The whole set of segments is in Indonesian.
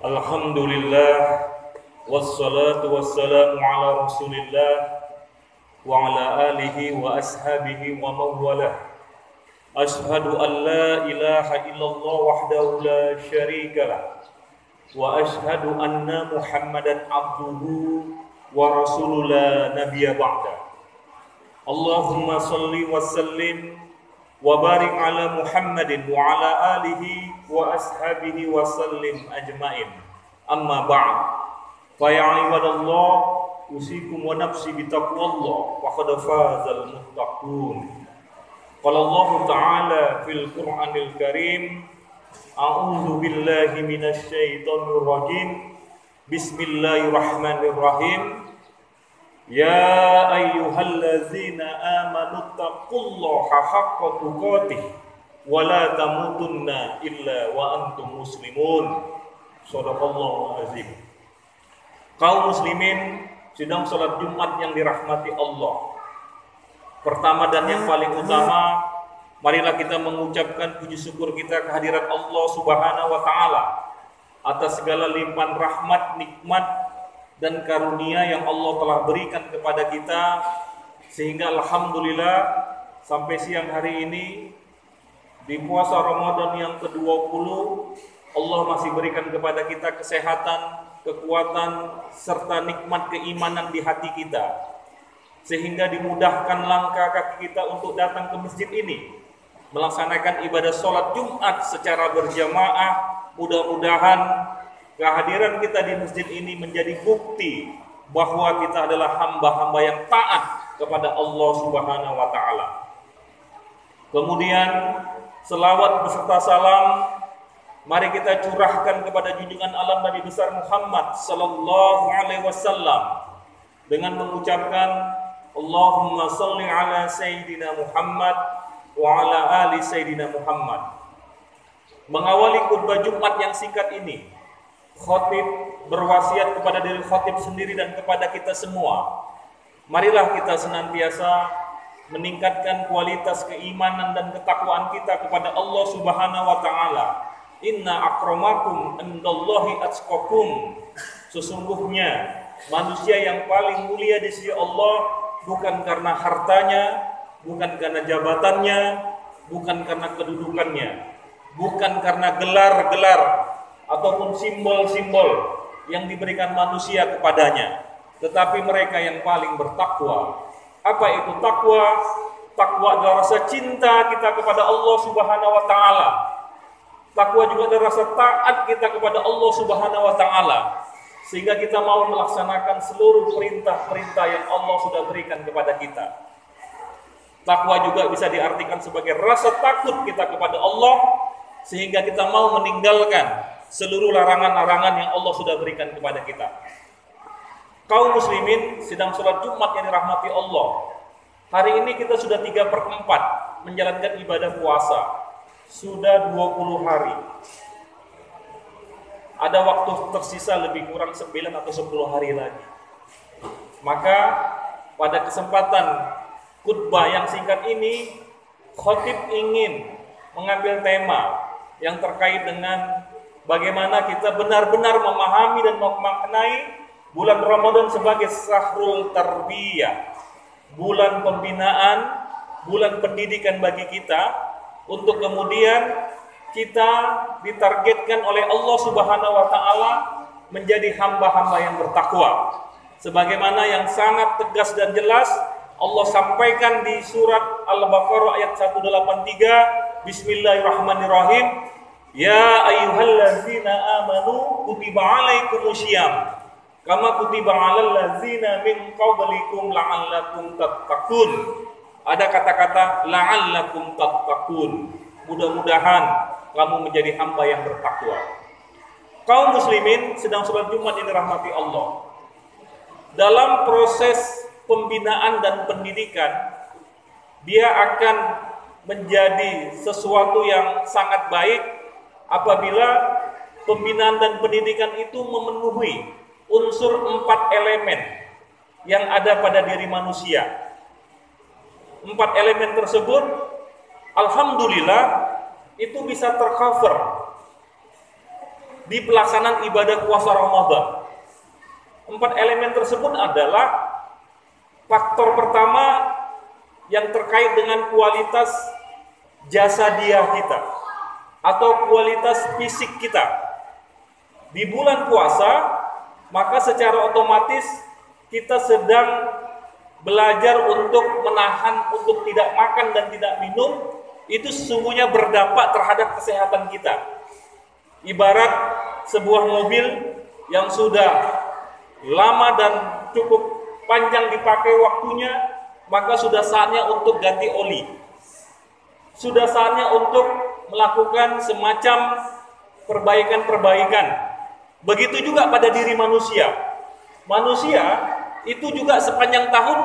Alhamdulillah wassalatu wassalamu ala Rasulillah wa ala alihi wa ashabihi wa mawalah. Ashhadu an la ilaha illallah wahdahu la syarikalah wa ashhadu anna Muhammadan abduhu wa rasuluhu la nabiyya ba'da. Allahumma salli wa sallim wa barik ala Muhammadin wa ala alihi wa ashabihi wa sallim ajmain. Amma ba'd. Fa ya ibadallah, usikum wa nafsi bi taqwallah wa qad fazal muttaqun. Qala Allah Ta'ala fil Qur'anil Karim, a'udzu billahi minasy syaithanir rajim. Bismillahirrahmanirrahim. Ya ayyuhallazina amanu taqullaha haqqa tuqatih wa la tamutunna illa wa antum muslimun. Shadaqallahu azim. Kaum muslimin sedang salat Jumat yang dirahmati Allah. Pertama dan yang paling utama, marilah kita mengucapkan puji syukur kita kehadirat Allah Subhanahu wa taala atas segala limpahan rahmat, nikmat dan karunia yang Allah telah berikan kepada kita, sehingga alhamdulillah sampai siang hari ini di puasa Ramadan yang ke-20 Allah masih berikan kepada kita kesehatan, kekuatan serta nikmat keimanan di hati kita, sehingga dimudahkan langkah kaki kita untuk datang ke masjid ini melaksanakan ibadah sholat Jumat secara berjamaah. Mudah-mudahan kehadiran kita di masjid ini menjadi bukti bahwa kita adalah hamba-hamba yang taat kepada Allah Subhanahu wa taala. Kemudian selawat beserta salam mari kita curahkan kepada junjungan alam Nabi besar Muhammad sallallahu alaihi wasallam dengan mengucapkan Allahumma shalli ala sayyidina Muhammad wa ala ali sayyidina Muhammad. Mengawali khutbah Jumat yang singkat ini, khatib berwasiat kepada diri khatib sendiri dan kepada kita semua. Marilah kita senantiasa meningkatkan kualitas keimanan dan ketakwaan kita kepada Allah Subhanahu wa taala. Inna akramakum indallahi atqakum. Sesungguhnya manusia yang paling mulia di sisi Allah bukan karena hartanya, bukan karena jabatannya, bukan karena kedudukannya, bukan karena gelar-gelar ataupun simbol-simbol yang diberikan manusia kepadanya, tetapi mereka yang paling bertakwa. Apa itu takwa? Takwa adalah rasa cinta kita kepada Allah Subhanahu wa taala. Takwa juga adalah rasa taat kita kepada Allah Subhanahu wa taala, sehingga kita mau melaksanakan seluruh perintah-perintah yang Allah sudah berikan kepada kita. Takwa juga bisa diartikan sebagai rasa takut kita kepada Allah, sehingga kita mau meninggalkan seluruh larangan-larangan yang Allah sudah berikan kepada kita. Kaum muslimin sedang sholat Jumat yang dirahmati Allah. Hari ini kita sudah 3/4 menjalankan ibadah puasa. Sudah 20 hari. Ada waktu tersisa lebih kurang 9 atau 10 hari lagi. Maka pada kesempatan khutbah yang singkat ini, khatib ingin mengambil tema yang terkait dengan bagaimana kita benar-benar memahami dan memaknai bulan Ramadan sebagai syahrul tarbiyah, bulan pembinaan, bulan pendidikan bagi kita, untuk kemudian kita ditargetkan oleh Allah Subhanahu wa taala menjadi hamba-hamba yang bertakwa. Sebagaimana yang sangat tegas dan jelas Allah sampaikan di surat Al-Baqarah ayat 183, Bismillahirrahmanirrahim. Ya ayyuhallazina amanu kutiba alaikumusiyam kama kutiba alal ladzina min qablikum la'allakum tattaqun. Ada kata-kata la'allakum tattaqun. Mudah-mudahan kamu menjadi hamba yang bertakwa. Kaum muslimin sedang sholat Jumat yang dirahmati Allah. Dalam proses pembinaan dan pendidikan, dia akan menjadi sesuatu yang sangat baik apabila pembinaan dan pendidikan itu memenuhi unsur 4 elemen yang ada pada diri manusia. 4 elemen tersebut alhamdulillah itu bisa tercover di pelaksanaan ibadah puasa Ramadan. 4 elemen tersebut adalah faktor pertama yang terkait dengan kualitas jasadiah kita atau kualitas fisik kita. Di bulan puasa, maka secara otomatis kita sedang belajar untuk menahan, untuk tidak makan dan tidak minum. Itu sesungguhnya berdampak terhadap kesehatan kita. Ibarat sebuah mobil yang sudah lama dan cukup panjang dipakai waktunya, maka sudah saatnya untuk ganti oli. Sudah saatnya untuk melakukan semacam perbaikan-perbaikan. Begitu juga pada diri manusia. Manusia itu juga sepanjang tahun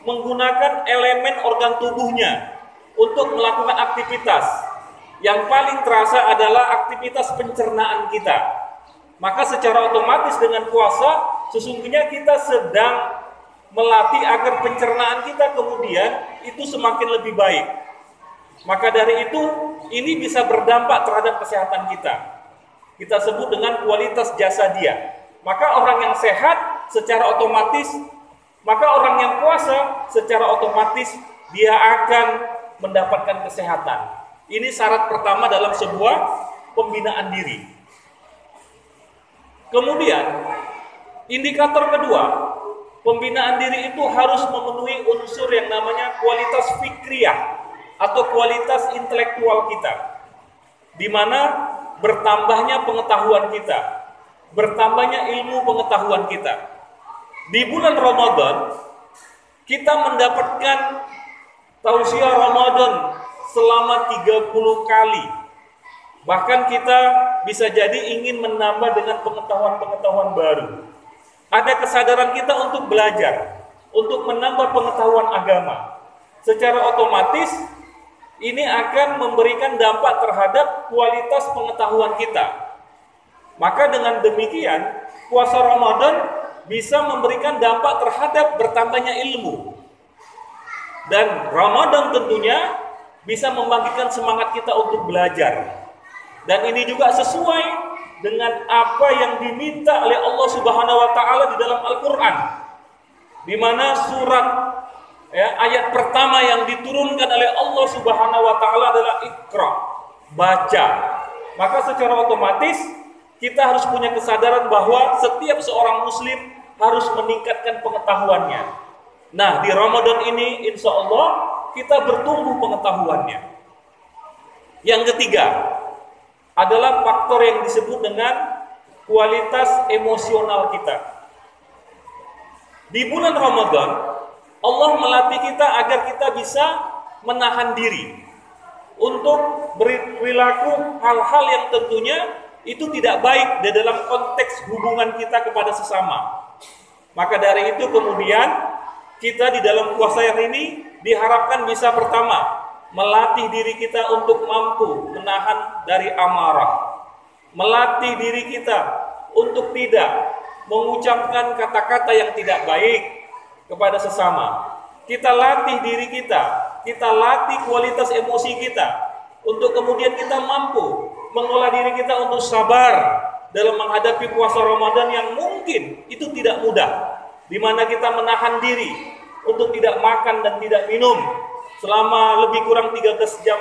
menggunakan elemen organ tubuhnya untuk melakukan aktivitas. Yang paling terasa adalah aktivitas pencernaan kita. Maka secara otomatis dengan puasa, sesungguhnya kita sedang melatih agar pencernaan kita kemudian itu semakin lebih baik. Maka dari itu, ini bisa berdampak terhadap kesehatan kita. Kita sebut dengan kualitas jasadiah. Maka orang yang sehat secara otomatis, maka orang yang puasa secara otomatis dia akan mendapatkan kesehatan. Ini syarat pertama dalam sebuah pembinaan diri. Kemudian, indikator kedua, pembinaan diri itu harus memenuhi unsur yang namanya kualitas fikriyah atau kualitas intelektual kita, di mana bertambahnya pengetahuan kita, bertambahnya ilmu pengetahuan kita. Di bulan Ramadan, kita mendapatkan tausiah Ramadan selama 30 kali. Bahkan kita bisa jadi ingin menambah dengan pengetahuan-pengetahuan baru. Ada kesadaran kita untuk belajar, untuk menambah pengetahuan agama. Secara otomatis, ini akan memberikan dampak terhadap kualitas pengetahuan kita. Maka dengan demikian, puasa Ramadan bisa memberikan dampak terhadap bertambahnya ilmu. Dan Ramadan tentunya bisa membangkitkan semangat kita untuk belajar. Dan ini juga sesuai dengan apa yang diminta oleh Allah Subhanahu wa taala di dalam Al-Qur'an. Di mana surat ayat pertama yang diturunkan oleh Allah Subhanahu wa taala adalah Iqra, baca. Maka secara otomatis kita harus punya kesadaran bahwa setiap seorang muslim harus meningkatkan pengetahuannya. Nah, di Ramadan ini insya Allah kita bertumbuh pengetahuannya. Yang ketiga adalah faktor yang disebut dengan kualitas emosional kita. Di bulan Ramadan, Allah melatih kita agar kita bisa menahan diri untuk berperilaku hal-hal yang tentunya itu tidak baik di dalam konteks hubungan kita kepada sesama. Maka dari itu kemudian kita di dalam puasa yang ini diharapkan bisa pertama melatih diri kita untuk mampu menahan dari amarah, melatih diri kita untuk tidak mengucapkan kata-kata yang tidak baik kepada sesama. Kita latih diri kita latih kualitas emosi kita untuk kemudian kita mampu mengolah diri kita untuk sabar dalam menghadapi puasa Ramadan yang mungkin itu tidak mudah, di mana kita menahan diri untuk tidak makan dan tidak minum selama lebih kurang 13,5 jam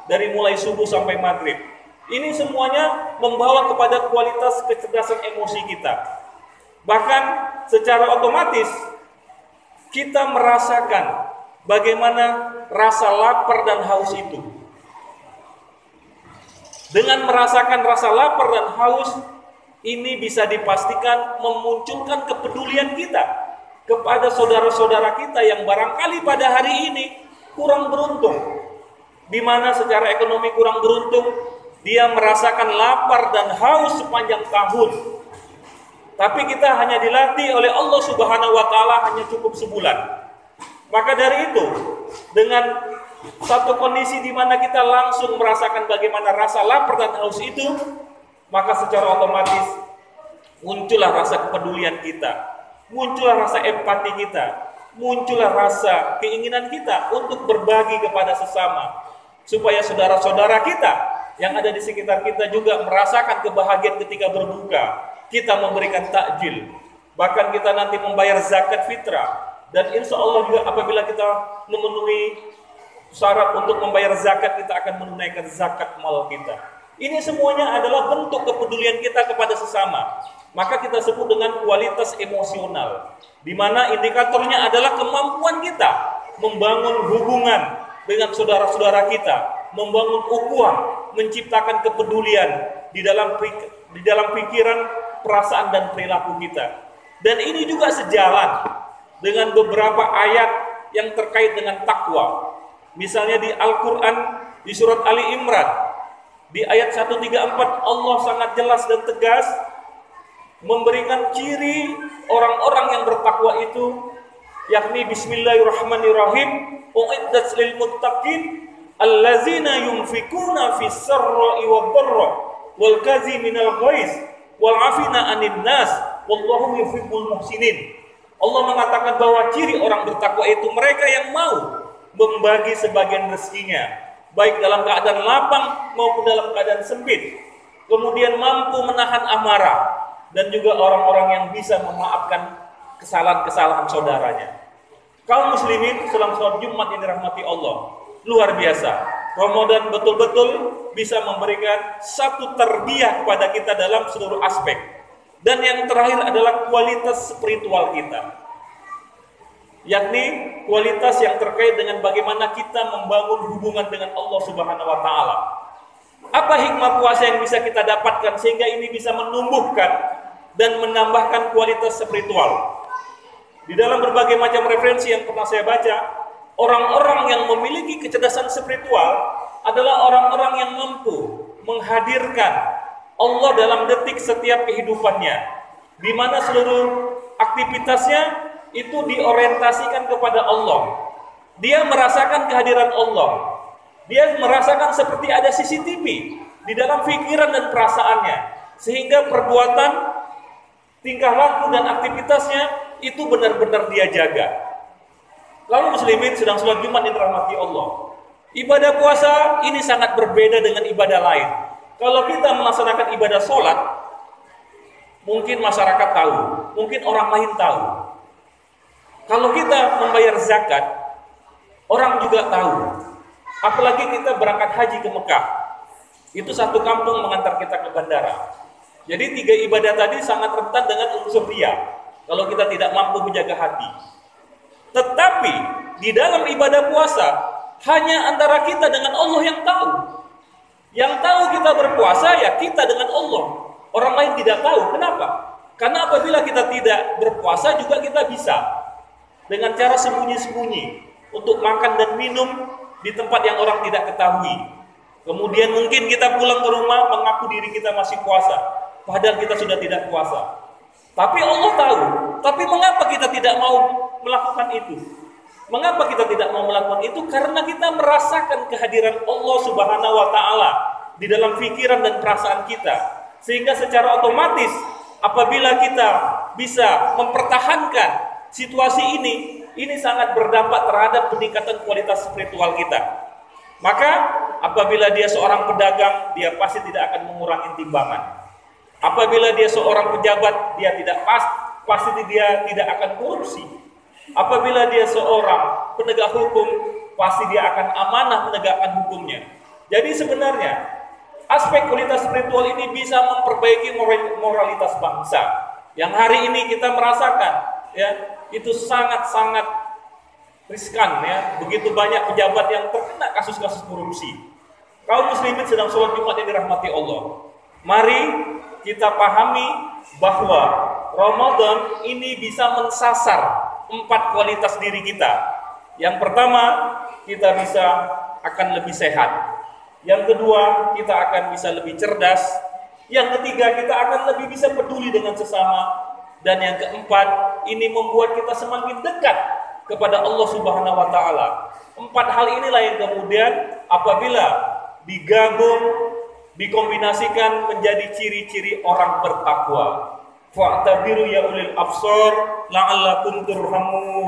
dari mulai subuh sampai maghrib. Ini semuanya membawa kepada kualitas kecerdasan emosi kita. Bahkan secara otomatis kita merasakan bagaimana rasa lapar dan haus itu. Dengan merasakan rasa lapar dan haus, ini bisa dipastikan memunculkan kepedulian kita kepada saudara-saudara kita yang barangkali pada hari ini kurang beruntung, di mana secara ekonomi kurang beruntung, dia merasakan lapar dan haus sepanjang tahun. Tapi kita hanya dilatih oleh Allah Subhanahu wa taala hanya cukup sebulan. Maka dari itu, dengan satu kondisi di mana kita langsung merasakan bagaimana rasa lapar dan haus itu, maka secara otomatis muncullah rasa kepedulian kita, muncullah rasa empati kita, muncullah rasa keinginan kita untuk berbagi kepada sesama, supaya saudara-saudara kita yang ada di sekitar kita juga merasakan kebahagiaan ketika berbuka. Kita memberikan takjil, bahkan kita nanti membayar zakat fitrah. Dan insya Allah juga apabila kita memenuhi syarat untuk membayar zakat, kita akan menunaikan zakat mal kita. Ini semuanya adalah bentuk kepedulian kita kepada sesama. Maka kita sebut dengan kualitas emosional, di mana indikatornya adalah kemampuan kita membangun hubungan dengan saudara-saudara kita, membangun ukhuwah, menciptakan kepedulian di dalam pikiran, perasaan dan perilaku kita. Dan ini juga sejalan dengan beberapa ayat yang terkait dengan takwa. Misalnya di Al-Quran, di surat Ali Imran, di ayat 134, Allah sangat jelas dan tegas memberikan ciri orang-orang yang bertakwa itu, yakni Bismillahirrahmanirrahim, u'iddat lil muttaqin allazina yunfikuna fis sarra'i wad dharra wal kaziminal ghaiz wal 'afina 'anil nas wallahu yuhibbul muhsinin. Allah mengatakan bahwa ciri orang bertakwa itu mereka yang mau membagi sebagian rezekinya, baik dalam keadaan lapang maupun dalam keadaan sempit, kemudian mampu menahan amarah, dan juga orang-orang yang bisa memaafkan kesalahan-kesalahan saudaranya. Kaum muslimin dalam sholat Jumat yang dirahmati Allah, luar biasa. Ramadan betul-betul bisa memberikan satu tarbiyah kepada kita dalam seluruh aspek. Dan yang terakhir adalah kualitas spiritual kita, yakni kualitas yang terkait dengan bagaimana kita membangun hubungan dengan Allah Subhanahu wa Ta'ala. Apa hikmah puasa yang bisa kita dapatkan sehingga ini bisa menumbuhkan dan menambahkan kualitas spiritual? Di dalam berbagai macam referensi yang pernah saya baca, orang-orang yang memiliki kecerdasan spiritual adalah orang-orang yang mampu menghadirkan Allah dalam detik setiap kehidupannya, di mana seluruh aktivitasnya itu diorientasikan kepada Allah. Dia merasakan kehadiran Allah. Dia merasakan seperti ada CCTV di dalam pikiran dan perasaannya, sehingga perbuatan, tingkah laku dan aktivitasnya itu benar-benar dia jaga. Lalu muslimin sedang sholat Jumat yang dirahmati Allah, ibadah puasa ini sangat berbeda dengan ibadah lain. Kalau kita melaksanakan ibadah sholat, mungkin masyarakat tahu, mungkin orang lain tahu. Kalau kita membayar zakat, orang juga tahu. Apalagi kita berangkat haji ke Mekah, itu satu kampung mengantar kita ke bandara. Jadi 3 ibadah tadi sangat rentan dengan unsur riya, kalau kita tidak mampu menjaga hati. Tetapi di dalam ibadah puasa, hanya antara kita dengan Allah yang tahu. Yang tahu kita berpuasa ya kita dengan Allah. Orang lain tidak tahu. Kenapa? Karena apabila kita tidak berpuasa juga kita bisa dengan cara sembunyi-sembunyi untuk makan dan minum di tempat yang orang tidak ketahui. Kemudian mungkin kita pulang ke rumah mengaku diri kita masih puasa, padahal kita sudah tidak puasa. Tapi Allah tahu. Tapi mengapa kita tidak mau melakukan itu? Mengapa kita tidak mau melakukan itu? Karena kita merasakan kehadiran Allah Subhanahu wa Ta'ala di dalam pikiran dan perasaan kita. Sehingga secara otomatis apabila kita bisa mempertahankan situasi ini sangat berdampak terhadap peningkatan kualitas spiritual kita. Maka apabila dia seorang pedagang, dia pasti tidak akan mengurangi timbangan. Apabila dia seorang pejabat, dia pasti dia tidak akan korupsi. Apabila dia seorang penegak hukum, pasti dia akan amanah menegakkan hukumnya. Jadi sebenarnya aspek kualitas spiritual ini bisa memperbaiki moralitas bangsa. Yang hari ini kita merasakan, ya, itu sangat-sangat riskan, ya. Begitu banyak pejabat yang terkena kasus-kasus korupsi. Kaum muslimin sedang sholat Jumat yang dirahmati Allah. Mari kita pahami bahwa Ramadan ini bisa mensasar 4 kualitas diri kita. Yang pertama, kita bisa akan lebih sehat. Yang kedua, kita akan bisa lebih cerdas. Yang ketiga, kita akan lebih bisa peduli dengan sesama. Dan yang keempat, ini membuat kita semakin dekat kepada Allah Subhanahu wa Ta'ala. 4 hal inilah yang kemudian apabila digabung, dikombinasikan menjadi ciri-ciri orang bertakwa. Fa'tabiru ya ulil absar la'allakum turhamun.